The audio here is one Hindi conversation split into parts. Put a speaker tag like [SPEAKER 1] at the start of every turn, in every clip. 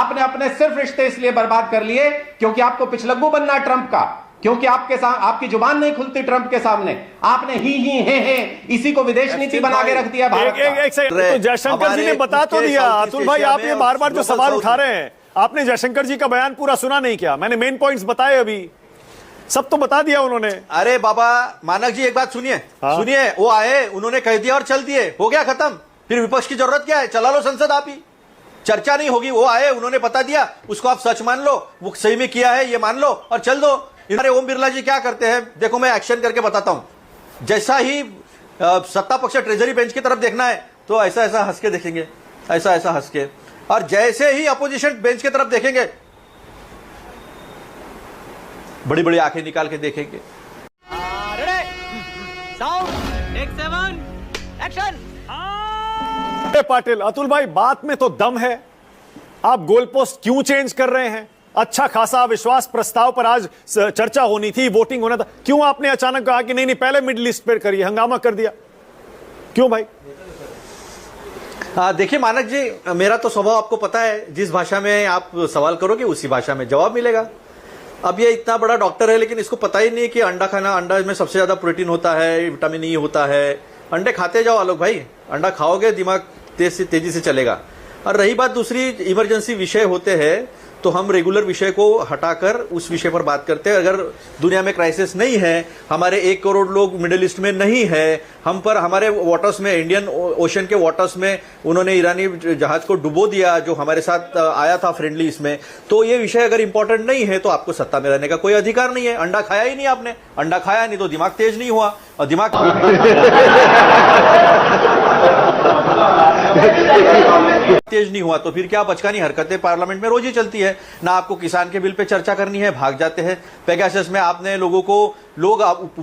[SPEAKER 1] आपने अपने सिर्फ रिश्ते इसलिए बर्बाद कर लिए क्योंकि आपको पिछलग्गू बनना ट्रंप का, क्योंकि आपकी जुबान नहीं खुलती ट्रंप के सामने। आपने ही हे इसी को विदेश नीति बना के रख दिया भारत का।
[SPEAKER 2] एक सेकंड, तो जयशंकर जी ने बता तो दिया। अतुल भाई, आप ये बार बार जो सवाल उठा रहे हैं, आपने जयशंकर जी का बयान पूरा सुना नहीं क्या? मैंने मेन पॉइंट्स बताए, अभी सब तो बता दिया उन्होंने।
[SPEAKER 3] अरे बाबा मानक जी, एक बात सुनिए। सुनिए, वो आए, उन्होंने कह दिया और चल दिए, हो गया खत्म। फिर विपक्ष की जरूरत क्या है? चला लो संसद आप ही, चर्चा नहीं होगी। वो आए, उन्होंने बता दिया, उसको आप सच मान लो, वो सही में किया है ये मान लो और चल दो। अरे ओम बिरला जी क्या करते हैं, देखो मैं एक्शन करके बताता हूं। जैसा ही सत्ता पक्ष ट्रेजरी बेंच की तरफ देखना है तो ऐसा ऐसा हंस के देखेंगे, ऐसा ऐसा हंस के, और जैसे ही अपोजिशन बेंच की तरफ देखेंगे बड़ी बड़ी आंखें निकाल के देखेंगे।
[SPEAKER 2] पाटिल, अतुल भाई, बात में तो दम है, आप गोल पोस्ट क्यों चेंज कर रहे हैं? अच्छा खासा अविश्वास प्रस्ताव पर आज चर्चा होनी थी, वोटिंग होना था, क्यों आपने अचानक कहा कि नहीं नहीं पहले मिड लिस्ट पर करिए, हंगामा कर दिया क्यों भाई?
[SPEAKER 3] देखिए मानक जी, मेरा तो स्वभाव आपको पता है, जिस भाषा में आप सवाल करोगे उसी भाषा में जवाब मिलेगा। अब ये इतना बड़ा डॉक्टर है लेकिन इसको पता ही नहीं कि अंडा खाना, अंडा में सबसे ज्यादा प्रोटीन होता है, विटामिन ई होता है। अंडे खाते जाओ आलोक भाई, अंडा खाओगे दिमाग तेजी से चलेगा। और रही बात दूसरी, इमरजेंसी विषय होते हैं तो हम रेगुलर विषय को हटाकर उस विषय पर बात करते हैं। अगर दुनिया में क्राइसिस नहीं है, हमारे 1 करोड़ लोग मिडिल ईस्ट में नहीं है, हम पर हमारे वाटर्स में, इंडियन ओशन के वाटर्स में उन्होंने ईरानी जहाज को डुबो दिया जो हमारे साथ आया था फ्रेंडली इसमें, तो ये विषय अगर इंपॉर्टेंट नहीं है तो आपको सत्ता में रहने का कोई अधिकार नहीं है। अंडा खाया ही नहीं आपने, अंडा खाया नहीं तो दिमाग तेज नहीं हुआ, और दिमाग तेज नहीं हुआ तो फिर क्या बचकानी हरकतें पार्लियामेंट में रोज ही चलती है। ना आपको किसान के बिल पे चर्चा करनी है, भाग जाते हैं। पेगासस में आपने लोग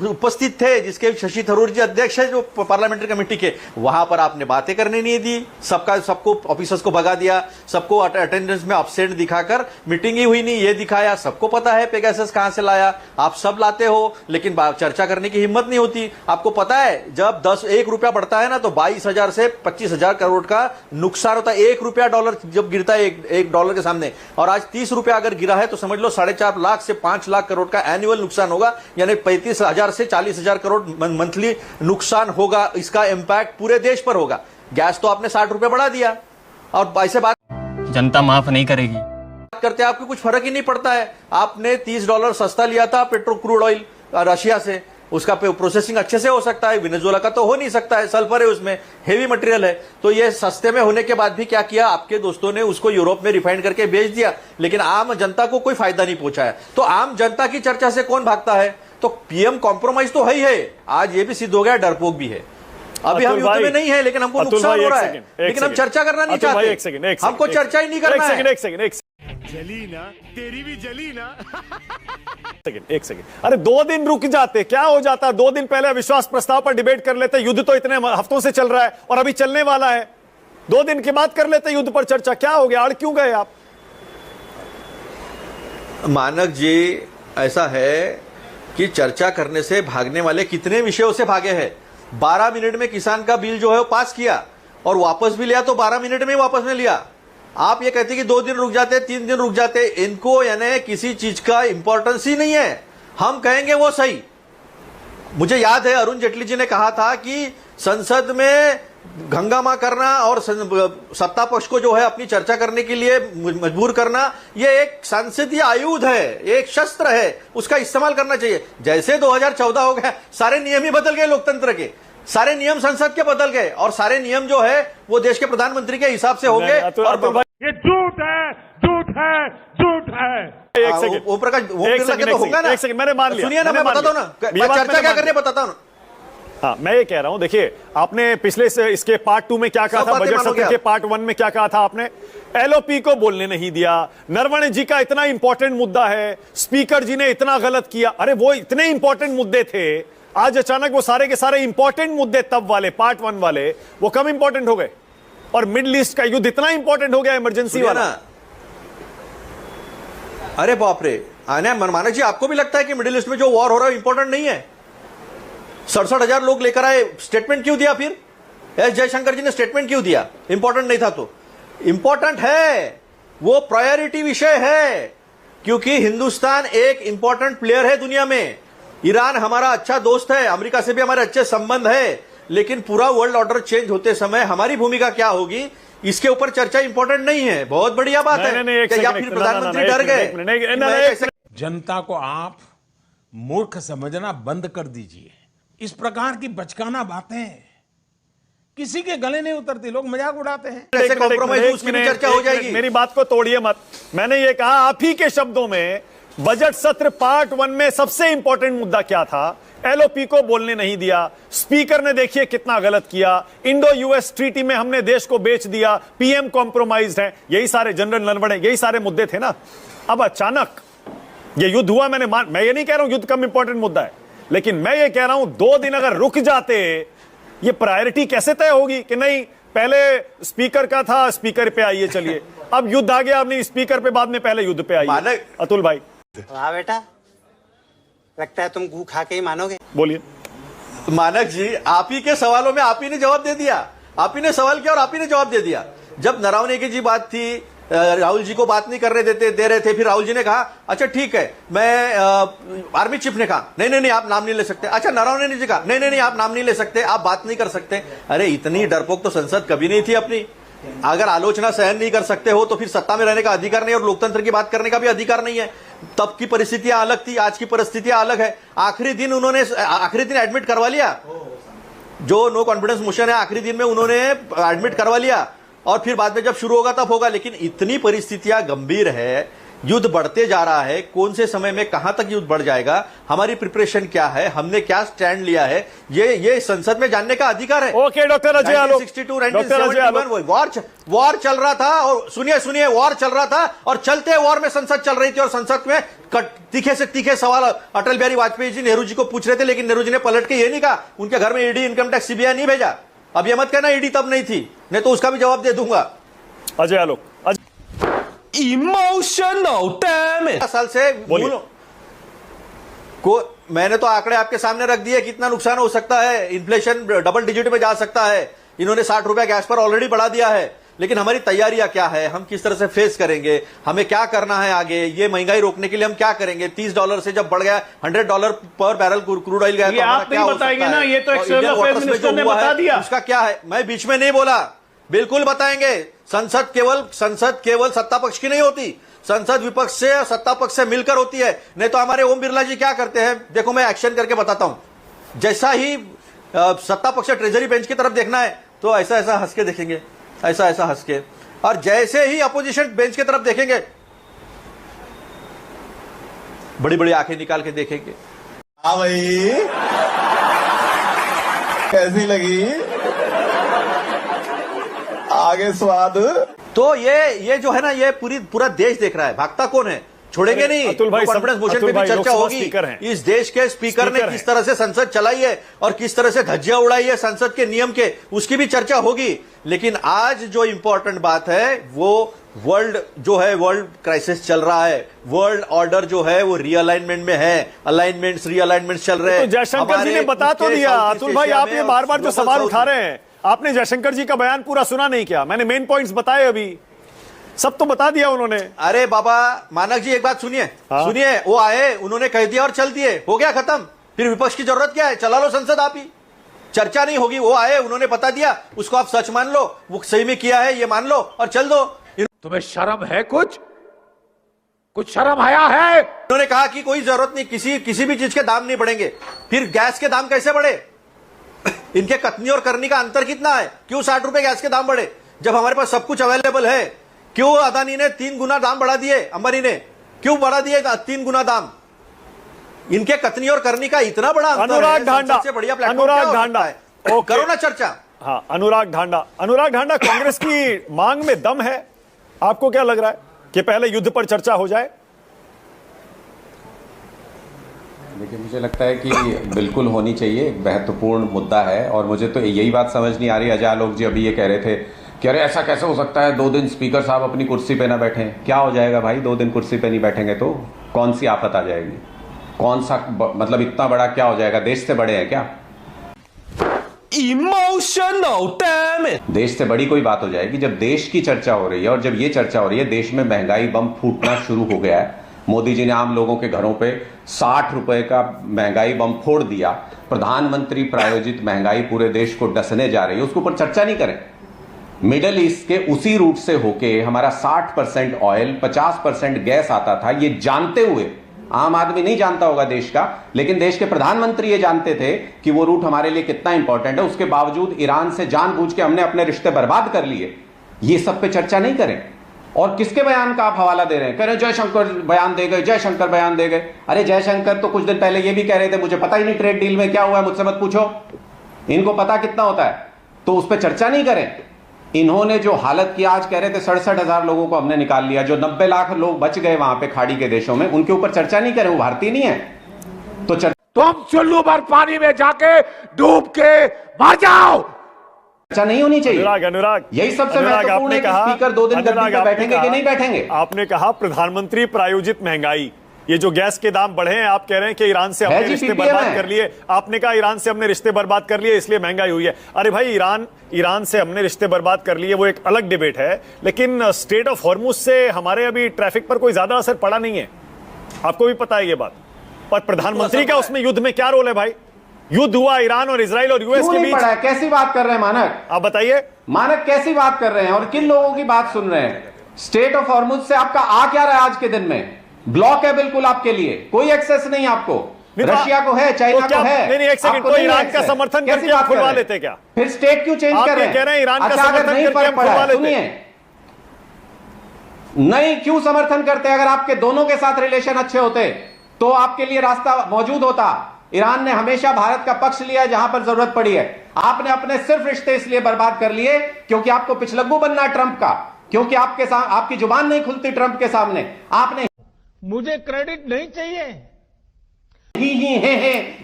[SPEAKER 3] उपस्थित थे, जिसके शशि थरूर जी अध्यक्ष है जो पार्लियामेंट्री कमेटी के, वहां पर आपने बातें करने नहीं दी, सबको ऑफिसर्स को भगा दिया, सबको अटेंडेंस में एब्सेंट दिखाकर मीटिंग ही हुई नहीं ये दिखाया। सबको पता है पेगासस कहां से लाया, आप सब लाते हो लेकिन चर्चा करने की हिम्मत नहीं होती। आपको पता है जब 1 रुपया बढ़ता है ना तो 22,000 से 25,000 करोड़ का नुकसान होता है। 1 रुपया डॉलर जब गिरता है एक डॉलर के सामने, और आज 30 रुपया अगर गिरा है तो समझ लो 4.5 लाख से 5 लाख करोड़ का एनुअल नुकसान होगा, यानी 35,000 से 40,000 करोड़ मंथली नुकसान होगा। इसका इंपैक्ट पूरे देश पर होगा। गैस तो आपने 60 रुपए बढ़ा दिया और ऐसे बात
[SPEAKER 4] जनता माफ नहीं करेगी
[SPEAKER 3] करते, आपको कुछ फर्क ही नहीं पड़ता है। आपने $30 सस्ता लिया था पेट्रोल क्रूड ऑयल रशिया से, उसका प्रोसेसिंग अच्छे से हो सकता है, वेनेजुएला का तो हो नहीं सकता है, सल्फर है उसमें, हेवी मटेरियल है। तो ये सस्ते में होने के बाद भी क्या किया आपके दोस्तों ने, उसको यूरोप में रिफाइंड करके बेच दिया, लेकिन आम जनता को कोई फायदा नहीं पहुंचा है। तो आम जनता की चर्चा से कौन भागता है? तो पीएम कॉम्प्रोमाइज तो है ही है, आज ये भी सिद्ध हो गया डरपोक भी है। अभी हम युद्ध में नहीं है लेकिन हमको नुकसान हो रहा है, लेकिन हम चर्चा करना नहीं चाहते, हमको चर्चा ही नहीं करना है।
[SPEAKER 2] जली ना, तेरी भी जली ना। एक सेकंड, अरे 2 दिन रुक जाते, क्या हो जाता? 2 दिन पहले अविश्वास प्रस्ताव पर डिबेट कर लेते, युद्ध तो इतने हफ्तों से चल रहा है और अभी चलने वाला है। 2 दिन के बाद कर लेते युद्ध पर चर्चा, क्या हो गया? अड़ क्यों गए आप?
[SPEAKER 3] मानक जी, ऐसा है कि चर्चा करने से भागने वाले कितने विषयों से भागे हैं। 12 मिनट में किसान का बिल जो है वो पास किया और वापस भी लिया तो 12 मिनट में वापस में लिया। आप ये कहते कि 2 दिन रुक जाते, 3 दिन रुक जाते, इनको यानी किसी चीज का इंपॉर्टेंस ही नहीं है। हम कहेंगे वो सही। मुझे याद है अरुण जेटली जी ने कहा था कि संसद में हंगामा करना और सत्ता पक्ष को जो है अपनी चर्चा करने के लिए मजबूर करना, ये एक संसदीय आयुध है, एक शस्त्र है, उसका इस्तेमाल करना चाहिए। जैसे 2014 हो गया, सारे नियम ही बदल गए, लोकतंत्र के सारे नियम संसद के बदल गए और सारे नियम जो है वो देश के प्रधानमंत्री के हिसाब से होंगे।
[SPEAKER 2] ये झूठ है, झूठ है, झूठ है। एक सेकंड,
[SPEAKER 3] वो प्रकाश तो होगा ना।
[SPEAKER 2] एक सेकंड, मैंने मान लिया,
[SPEAKER 3] सुनिए ना, मैं बताता हूं ना चर्चा क्या करनी है, बताता हूं।
[SPEAKER 2] हाँ, मैं ये कह रहा हूं, देखिए आपने पिछले से इसके पार्ट 2 में क्या कहा था, बजट सत्र के पार्ट 1 में क्या कहा था आपने? एलओपी को बोलने नहीं दिया, नरवणे जी का इतना इंपॉर्टेंट मुद्दा है, स्पीकर जी ने इतना गलत किया। अरे वो इतने इंपॉर्टेंट मुद्दे थे, आज अचानक वो सारे के सारे इंपॉर्टेंट मुद्दे तब वाले पार्ट 1 वाले वो कम इंपॉर्टेंट हो गए और मिडिल ईस्ट का युद्ध इतना इंपॉर्टेंट हो गया इमरजेंसी वाला।
[SPEAKER 3] अरे बाप रे, आने मानक जी, आपको भी लगता है कि मिडिल ईस्ट में जो वॉर हो रहा है इंपॉर्टेंट नहीं है? 67,000 लोग लेकर आए, स्टेटमेंट क्यों दिया? फिर एस जयशंकर जी ने स्टेटमेंट क्यों दिया? इंपॉर्टेंट नहीं था तो? इंपॉर्टेंट है। वो प्रायोरिटी विषय है, क्योंकि हिंदुस्तान एक इंपॉर्टेंट प्लेयर है दुनिया में। ईरान हमारा अच्छा दोस्त है, अमेरिका से भी हमारे अच्छे संबंध है, लेकिन पूरा वर्ल्ड ऑर्डर चेंज होते समय हमारी भूमिका क्या होगी, इसके ऊपर चर्चा इंपॉर्टेंट नहीं है। बहुत बढ़िया बात है कि या फिर प्रधानमंत्री डर गए।
[SPEAKER 5] जनता को आप मूर्ख समझना बंद कर दीजिए। इस प्रकार की बचकाना बातें किसी के गले नहीं उतरती, लोग मजाक उड़ाते हैं।
[SPEAKER 3] ऐसे कॉम्प्रोमाइज उसकी भी चर्चा हो जाएगी।
[SPEAKER 2] मेरी बात को तोड़िए मत। मैंने ये कहा आप ही के शब्दों में, बजट सत्र पार्ट 1 में सबसे इंपॉर्टेंट मुद्दा क्या था? एलओपी को बोलने नहीं दिया। स्पीकर ने देखिए कितना गलत किया। इंडो यूएस ट्रीटी में हमने देश को बेच दिया। पीएम कॉम्प्रोमाइज्ड है। यही सारे जनरल नरवणे, यही सारे मुद्दे थे ना। अब अचानक ये युद्ध हुआ। मैं ये नहीं कह रहा हूं युद्ध कम इंपॉर्टेंट मुद्दा है, लेकिन मैं ये कह रहा हूं 2 दिन अगर रुक जाते, ये प्रायोरिटी कैसे तय होगी कि नहीं पहले स्पीकर का था, स्पीकर पे आइए चलिए, अब युद्ध आ गया, अब नहीं स्पीकर पे, बाद में पहले युद्ध पे आइए। अतुल भाई।
[SPEAKER 6] वाह बेटा, लगता है तुम गू खा के ही मानोगे।
[SPEAKER 2] बोलिए।
[SPEAKER 3] मानक जी, आप ही के सवालों में आप ही ने जवाब दे दिया। आप ही ने सवाल किया और आप ही ने जवाब दे दिया। जब नरवणे की जी बात थी, राहुल जी को बात नहीं करने दे रहे थे, फिर राहुल जी ने कहा अच्छा ठीक है, मैं आर्मी चीफ ने कहा नहीं आप नाम नहीं ले सकते। अच्छा नरवणे जी कहा नहीं आप नाम नहीं ले सकते, आप बात नहीं कर सकते। अरे इतनी डरपोक तो संसद कभी नहीं थी अपनी। अगर आलोचना सहन नहीं कर सकते हो तो फिर सत्ता में रहने का अधिकार नहीं और लोकतंत्र की बात करने का भी अधिकार नहीं है। तब की परिस्थितियां अलग थी, आज की परिस्थितियां अलग है। आखिरी दिन एडमिट करवा लिया, जो नो कॉन्फिडेंस मोशन है आखिरी दिन में उन्होंने एडमिट करवा लिया, और फिर बाद में जब शुरू होगा तब होगा। लेकिन इतनी परिस्थितियां गंभीर है, युद्ध बढ़ते जा रहा है, कौन से समय में कहां तक युद्ध बढ़ जाएगा, हमारी प्रिपरेशन क्या है, हमने क्या स्टैंड लिया है, ये संसद में जानने का अधिकार है।
[SPEAKER 2] Okay doctor Ajay Alok.
[SPEAKER 3] 1962 war चल रहा था, और सुनिए वॉर चल रहा था, और चलते वॉर में संसद चल रही थी, और संसद में तीखे से तीखे सवाल अटल बिहारी वाजपेयी जी नेहरू जी को पूछ रहे थे, लेकिन नेहरू जी ने पलट के ये नहीं कहा, उनके घर में ईडी, इनकम टैक्स, सीबीआई नहीं भेजा। अब ये मत कहना ईडी तब नहीं थी, नहीं तो उसका भी जवाब दे दूंगा।
[SPEAKER 2] अजय आलोक।
[SPEAKER 5] Emotional damage.
[SPEAKER 3] साल से मैंने तो आंकड़े आपके सामने रख दिए, कितना नुकसान हो सकता है, इन्फ्लेशन डबल डिजिट में जा सकता है। इन्होंने 60 रुपया गैस पर ऑलरेडी बढ़ा दिया है। लेकिन हमारी तैयारियां क्या है, हम किस तरह से फेस करेंगे, हमें क्या करना है आगे, ये महंगाई रोकने के लिए हम क्या करेंगे। $30 से जब बढ़ गया $100 पर बैरल क्रूड ऑयल गया, तो
[SPEAKER 7] आप नहीं बताएंगे ना, ये तो एक्सटर्नल अफेयर्स मिनिस्टर ने बता दिया।
[SPEAKER 3] उसका क्या है, मैं बीच में नहीं बोला, बिल्कुल बताएंगे। संसद केवल सत्ता पक्ष की नहीं होती, संसद विपक्ष से और सत्ता पक्ष से मिलकर होती है। नहीं तो हमारे ओम बिरला जी क्या करते हैं, देखो मैं एक्शन करके बताता हूं। जैसा ही सत्ता पक्ष ट्रेजरी बेंच की तरफ देखना है तो ऐसा ऐसा हंस के देखेंगे, ऐसा ऐसा हंस के, और जैसे ही अपोजिशन बेंच की तरफ देखेंगे बड़ी बड़ी आंखें निकाल के देखेंगे।
[SPEAKER 8] हाँ भाई, कैसी लगी आगे स्वाद?
[SPEAKER 3] तो ये जो है ना, ये पूरा देश देख रहा है, भागता कौन है, छोड़ेंगे नहीं।
[SPEAKER 2] अतुल भाई,
[SPEAKER 3] कॉन्फिडेंस मोशन पे भी चर्चा होगी। इस देश के स्पीकर ने किस तरह से संसद चलाई है और किस तरह से धज्जियां उड़ाई है संसद के नियम के, उसकी भी चर्चा होगी। लेकिन आज जो इंपॉर्टेंट बात है वो वर्ल्ड क्राइसिस चल रहा है, वर्ल्ड ऑर्डर जो है वो रीअलाइनमेंट में है, अलाइनमेंट्स रीअलाइनमेंट्स चल रहे हैं।
[SPEAKER 2] तो जयशंकर जी ने बता तो दिया। अतुल भाई, आप ये बार बार जो सवाल उठा रहे हैं, आपने जयशंकर जी का बयान पूरा सुना नहीं क्या? मैंने मेन पॉइंट्स बताए, अभी सब तो बता दिया उन्होंने।
[SPEAKER 3] अरे बाबा मानक जी, एक बात सुनिए। सुनिए, वो आए, उन्होंने कह दिया और चल दिए, हो गया खत्म। फिर विपक्ष की जरूरत क्या है, चला लो संसद आप ही, चर्चा नहीं होगी। वो आए, उन्होंने बता दिया, उसको आप सच मान लो, वो सही में किया है ये मान लो और चल दो।
[SPEAKER 5] तुम्हें शर्म है? कुछ शर्म आया है?
[SPEAKER 3] उन्होंने कहा कि कोई जरूरत नहीं, किसी भी चीज के दाम नहीं बढ़ेंगे। फिर गैस के दाम कैसे बढ़े? इनके कथनी और करनी का अंतर कितना है? क्यों 60 रुपए गैस के दाम बढ़े जब हमारे पास सब कुछ अवेलेबल है? क्यों अदानी ने 3 गुना दाम बढ़ा दिए, अंबानी ने क्यों बढ़ा दिए 3 गुना दाम? इनके कथनी और करनी का इतना बड़ा अंतर है।
[SPEAKER 2] अनुराग ढांडा,
[SPEAKER 3] से बढ़िया अनुराग ढांडा है, करो ना चर्चा।
[SPEAKER 2] हाँ, अनुराग ढांडा, कांग्रेस की मांग में दम है? आपको क्या लग रहा है कि पहले युद्ध पर चर्चा हो जाए?
[SPEAKER 9] देखिए, मुझे लगता है कि बिल्कुल होनी चाहिए, एक महत्वपूर्ण मुद्दा है। और मुझे तो यही बात समझ नहीं आ रही, अजय आलोक जी अभी ये कह रहे थे कि अरे ऐसा कैसे हो सकता है 2 दिन स्पीकर साहब अपनी कुर्सी पे ना बैठे। क्या हो जाएगा भाई, 2 दिन कुर्सी पे नहीं बैठेंगे तो कौन सी आफत आ जाएगी? कौन सा मतलब इतना बड़ा क्या हो जाएगा, देश से बड़े हैं क्या?
[SPEAKER 8] Emotional damage।
[SPEAKER 9] देश से बड़ी कोई बात हो जाएगी जब देश की चर्चा हो रही है, और जब ये चर्चा हो रही है देश में महंगाई बम फूटना शुरू हो गया है। मोदी जी ने आम लोगों के घरों पे 60 रुपए का महंगाई बम फोड़ दिया। प्रधानमंत्री प्रायोजित महंगाई पूरे देश को डसने जा रही है, उसके ऊपर चर्चा नहीं करें। मिडल ईस्ट के उसी रूट से होके हमारा 60% ऑयल, 50% गैस आता था, ये जानते हुए, आम आदमी नहीं जानता होगा देश का, लेकिन देश के प्रधानमंत्री ये जानते थे कि वो रूट हमारे लिए कितना इंपॉर्टेंट है। उसके बावजूद ईरान से जानबूझ के हमने अपने रिश्ते बर्बाद कर लिए। ये सब पे चर्चा नहीं करें। और किसके बयान का आप हवाला दे रहे हैं? कह रहे जयशंकर बयान दे गए, जयशंकर बयान दे गए। अरे जयशंकर तो कुछ दिन पहले ये भी कह रहे थे मुझे पता ही नहीं ट्रेड डील में क्या हुआ है, मुझसे मत पूछो, इनको पता कितना होता है। तो उस पर चर्चा नहीं करें। इन्होंने जो हालत की, आज कह रहे थे 67,000 लोगों को हमने निकाल लिया, जो 90 लाख लोग बच गए वहां पे खाड़ी के देशों में, उनके ऊपर चर्चा नहीं करें। वो भारतीय नहीं है तो
[SPEAKER 5] तुम चुल्लू भर पानी में जाके डूब के मर जाओ।
[SPEAKER 9] चर्चा नहीं होनी चाहिए।
[SPEAKER 2] अनुराग,
[SPEAKER 9] यही सबसे महत्वपूर्ण है कि स्पीकर 2 दिन गद्दी पे बैठेंगे कि नहीं बैठेंगे।
[SPEAKER 2] आपने कहा प्रधानमंत्री प्रायोजित महंगाई, ये जो गैस के दाम बढ़े हैं, आप कह रहे हैं कि ईरान से हमने रिश्ते बर्बाद कर लिए। आपने कहा ईरान से हमने रिश्ते बर्बाद कर लिए इसलिए महंगाई हुई है। अरे भाई, ईरान से हमने रिश्ते बर्बाद कर लिए वो एक अलग डिबेट है, लेकिन स्ट्रेट ऑफ हॉर्मुज से हमारे अभी ट्रैफिक पर कोई ज्यादा असर पड़ा नहीं है। आपको भी पता है ये बात। पर प्रधानमंत्री का उसमें युद्ध में क्या रोल है भाई? युद्ध हुआ ईरान और इजराइल और यूएस के बीच।
[SPEAKER 1] कैसी बात कर रहे हैं मानक?
[SPEAKER 2] आप बताइए
[SPEAKER 1] मानक, कैसी बात कर रहे हैं और किन लोगों की बात सुन रहे हैं? स्टेट ऑफ हॉर्मुज से आपका आ क्या रहा है? आज के दिन में ब्लॉक है बिल्कुल आपके लिए, कोई एक्सेस नहीं आपको। रशिया को है, चाइना को है।
[SPEAKER 2] नहीं, एक सेकंड, तो ईरान का समर्थन करके आप खुलवा लेते क्या?
[SPEAKER 1] फिर स्टेट क्यों चेंज कर रहे हैं?
[SPEAKER 2] कह रहे हैं ईरान का समर्थन
[SPEAKER 1] नहीं
[SPEAKER 2] करके
[SPEAKER 1] फर्क पड़ा,
[SPEAKER 2] खुलवा लेते।
[SPEAKER 1] सुनिए, नहीं क्यों समर्थन करते? अगर आपके दोनों के साथ रिलेशन अच्छे होते तो आपके लिए रास्ता मौजूद होता। ईरान ने हमेशा भारत का पक्ष लिया जहां पर जरूरत पड़ी है। आपने अपने सिर्फ रिश्ते इसलिए बर्बाद कर लिए क्योंकि आपको पिछलग्गू बनना है ट्रंप का, क्योंकि आपकी जुबान नहीं खुलती ट्रंप के सामने। आपने
[SPEAKER 5] मुझे क्रेडिट नहीं चाहिए,
[SPEAKER 1] ही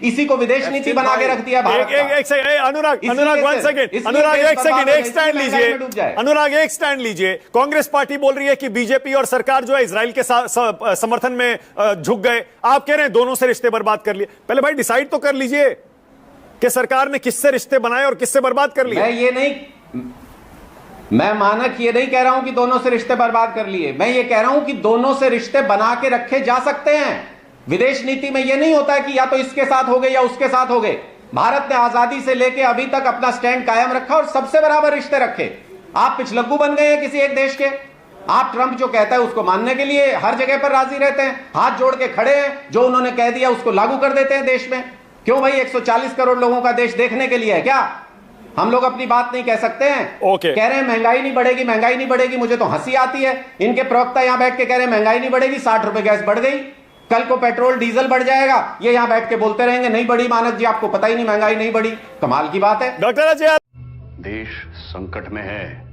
[SPEAKER 1] इसी को विदेश नीति बना के रख दिया भारत का।
[SPEAKER 2] एक सेकंड, अनुराग 1 सेकंड, अनुराग एक सेकंड, एक स्टैंड लीजिए। अनुराग एक स्टैंड लीजिए। कांग्रेस पार्टी बोल रही है कि बीजेपी और सरकार जो है इजराइल के समर्थन में झुक गए। आप कह रहे हैं दोनों से रिश्ते बर्बाद कर लिए। पहले भाई डिसाइड तो कर लीजिए कि सरकार ने किससे रिश्ते बनाए और किससे बर्बाद कर लिए।
[SPEAKER 1] मैं मानक ये नहीं कह रहा हूं कि दोनों से रिश्ते बर्बाद कर लिए। मैं ये कह रहा हूं कि दोनों से रिश्ते बना के रखे जा सकते हैं। विदेश नीति में यह नहीं होता है कि या तो इसके साथ हो गए या उसके साथ हो गए। भारत ने आजादी से लेकर अभी तक अपना स्टैंड कायम रखा और सबसे बराबर रिश्ते रखे। आप पिछलग्गू बन गए हैं किसी एक देश के। आप ट्रंप जो कहता है उसको मानने के लिए हर जगह पर राजी रहते हैं, हाथ जोड़ के खड़े हैं, जो उन्होंने कह दिया उसको लागू कर देते हैं देश में। क्यों भाई? 140 करोड़ लोगों का देश देखने के लिए है क्या? हम लोग अपनी बात नहीं कह सकते हैं? कह रहे हैं महंगाई नहीं बढ़ेगी, महंगाई नहीं बढ़ेगी। मुझे तो हंसी आती है। इनके प्रवक्ता यहां बैठ के कह रहे हैं महंगाई नहीं बढ़ेगी, 60 रुपए गैस बढ़ गई, कल को पेट्रोल डीजल बढ़ जाएगा। ये यहां बैठ के बोलते रहेंगे नहीं बढ़ी मानक जी, आपको पता ही नहीं महंगाई नहीं बढ़ी। कमाल की बात है।
[SPEAKER 2] डॉक्टर अजय,
[SPEAKER 10] देश संकट में है।